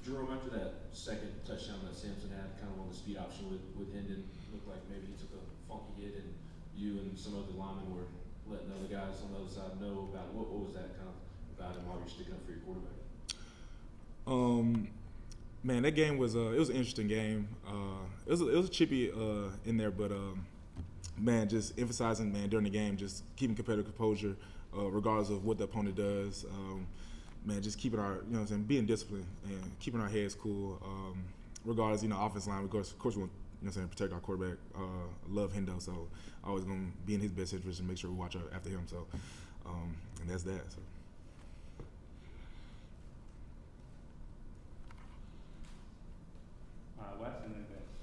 Jerome, after that second touchdown that Sampson had, kind of on the speed option with Hendon, looked like maybe he took a funky hit, and you and some other linemen were letting the other guys on the other side know about it. What was that kind of about him while you're sticking up for your quarterback? Man, that game was it was an interesting game. It was chippy in there, but man, just emphasizing, man, during the game, just keeping competitive composure, regardless of what the opponent does. Man, just keeping our, you know what I'm saying, being disciplined and keeping our heads cool. Regardless, you know, offensive line, of course, we want, you know what I'm saying, protect our quarterback. Love Hendo, so always going to be in his best interest and make sure we watch out after him. So, and that's that. So. Wes and then Vince,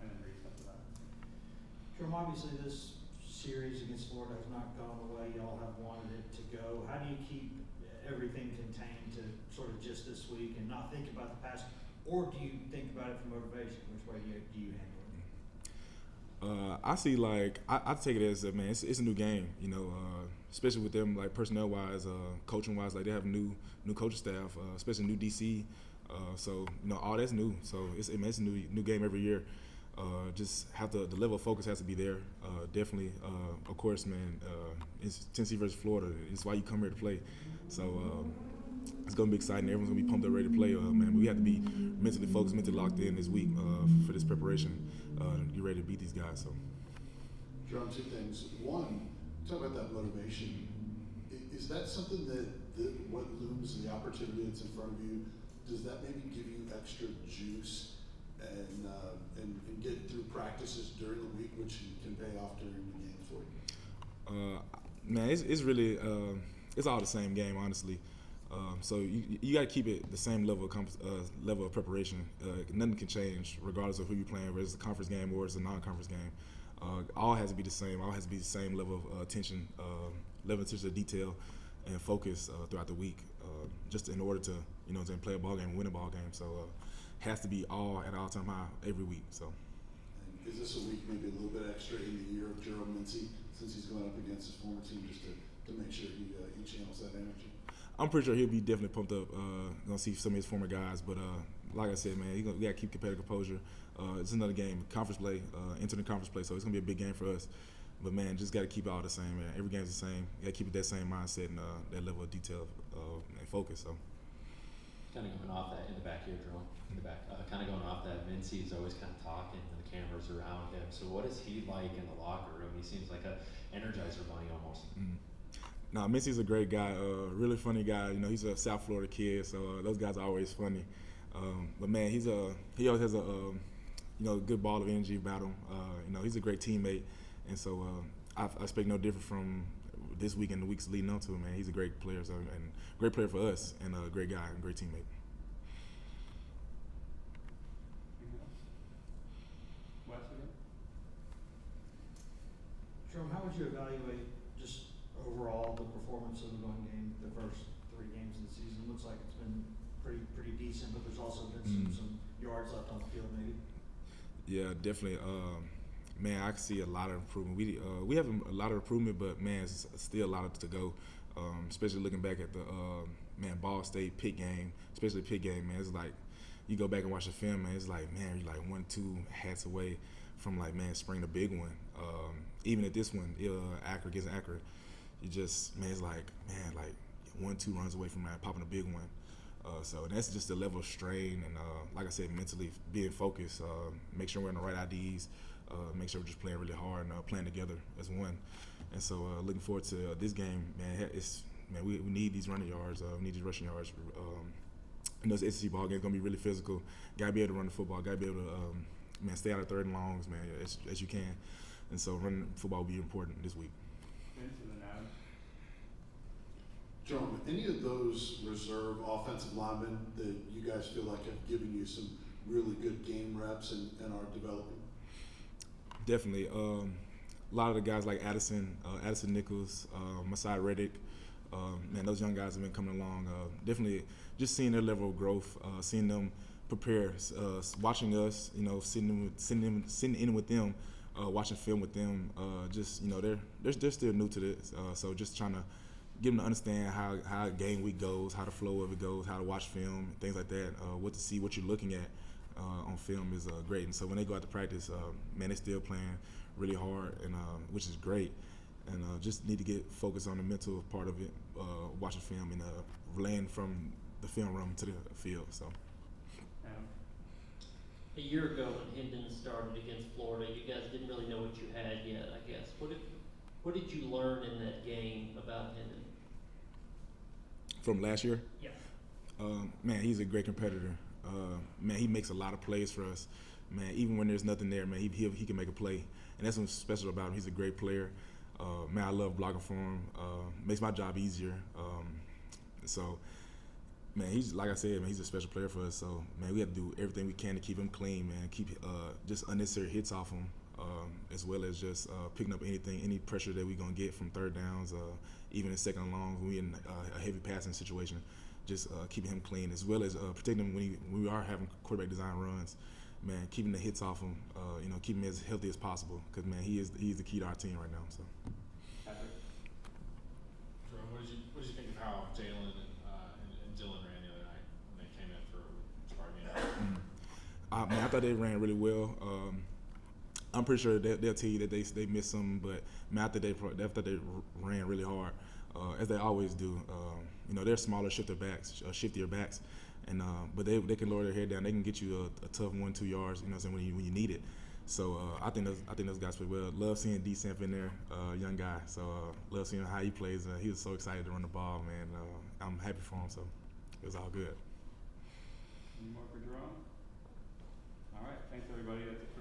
and then Reese after that. Jerome, obviously this series against Florida has not gone the way y'all have wanted it to go. How do you keep everything contained to sort of just this week and not think about the past, or do you think about it for motivation? Which way do you handle it? I see, like, I take it as man, it's a new game, you know, especially with them, like, personnel wise, coaching wise, like they have new coaching staff, especially new DC. So, you know, all that's new. So it's a new game every year. Just have to, the level of focus has to be there. Definitely, of course, man. It's Tennessee versus Florida. It's why you come here to play. So it's gonna be exciting. Everyone's gonna be pumped up, ready to play. Man, we have to be mentally focused, mentally locked in this week for this preparation. Get ready to beat these guys. So, Jerome, two things. One, talk about that motivation. Is that something that what looms the opportunity that's in front of you? Does that maybe give you extra juice and get through practices during the week, which can pay off during the game for you? Man, it's really it's all the same game, honestly. So you got to keep it the same level of preparation. Nothing can change regardless of who you're playing, whether it's a conference game or it's a non-conference game. All has to be the same. All has to be the same level of attention, to detail, and focus throughout the week, just in order to, you know, play a ball game, win a ball game. So has to be all at all-time high every week. So. And is this a week maybe a little bit extra in the year of Jerome Mincy, since he's going up against his former team, just to make sure he channels that energy? I'm pretty sure he'll be definitely pumped up. Gonna see some of his former guys, but like I said, man, we got to keep competitive composure. It's another game, conference play, entering conference play, so it's gonna be a big game for us. But man, just got to keep it all the same, man. Every game's the same. Got to keep it that same mindset and that level of detail and focus. So. Kind of going off that in the back here, Jerome. In the back, kind of going off that. Mincy's always kind of talking, and the cameras around him. So what is he like in the locker room? He seems like a Energizer bunny almost. Nah, Mincy's a great guy, really funny guy. You know, he's a South Florida kid, so those guys are always funny. But man, he always has a good ball of energy about him. You know, he's a great teammate, and so I expect no different from this week and the weeks leading up to it. Man, he's a great player, and great player for us, and a great guy and great teammate. Wes again? Jerome, how would you evaluate just overall the performance of the run game the first 3 games of the season? Looks like it's been pretty decent, but there's also been some yards left on the field maybe. Yeah, definitely. Man, I can see a lot of improvement. We have a lot of improvement, but man, it's still a lot to go. Especially looking back at the Ball State Pitt game, especially Pitt game, man. It's like you go back and watch the film, man. It's like, man, you're like 1-2 hats away from like, man, spring the big one. Even at this one, accurate gets accurate. You just, man, it's like, man, like 1-2 runs away from that popping a big one. So that's just the level of strain, and like I said, mentally being focused, make sure we're in the right IDs, make sure we're just playing really hard and playing together as one. And so looking forward to this game, man. We need these running yards, we need these rushing yards. You know, this SEC ball game is gonna be really physical. Gotta be able to run the football. Gotta be able to, stay out of third and longs, man, as you can. And so running football will be important this week. Jerome, any of those reserve offensive linemen that you guys feel like have given you some really good game reps and are developing? Definitely. A lot of the guys like Addison Nichols, Masai Reddick, man, those young guys have been coming along. Definitely just seeing their level of growth, seeing them prepare, watching us, you know, sitting in with them, watching film with them. Just, you know, they're still new to this, so just trying to get them to understand how a game week goes, how the flow of it goes, how to watch film, things like that. What to see, what you're looking at on film is great. And so when they go out to practice, man, they're still playing really hard, and which is great. And just need to get focused on the mental part of it, watching film and relaying from the film room to the field. So. A year ago when Hendon started against Florida, you guys didn't really know what you had yet, I guess. What did you learn in that game about Hendon? From last year? Yeah. Man, he's a great competitor. Man, he makes a lot of plays for us. Man, even when there's nothing there, man, he can make a play. And that's what's special about him. He's a great player. Man, I love blocking for him. Makes my job easier. So, man, he's, like I said, man, he's a special player for us. So, man, we have to do everything we can to keep him clean, man. Keep just unnecessary hits off him, as well as just picking up any pressure that we're going to get from third downs, even in second and longs when we're in a heavy passing situation. Just keeping him clean, as well as protecting him when we are having quarterback design runs. Man, keeping the hits off him, keeping him as healthy as possible. Because, man, he's the key to our team right now. So. Patrick? Jerome, what did you think of how Jalen and Dylan ran the other night when they came in for Spartan? Man, I thought they ran really well. I'm pretty sure they'll tell you that they missed some, but man, I thought they ran really hard, as they always do. They're smaller, shiftier backs, and but they can lower their head down. They can get you a tough 1-2 yards. You know what I'm saying, when you need it. So I think those guys play well. Love seeing D Samp in there, young guy. So love seeing how he plays. He was so excited to run the ball, man. I'm happy for him. So it was all good. Any more for Jerome? All right, thanks everybody. That's it.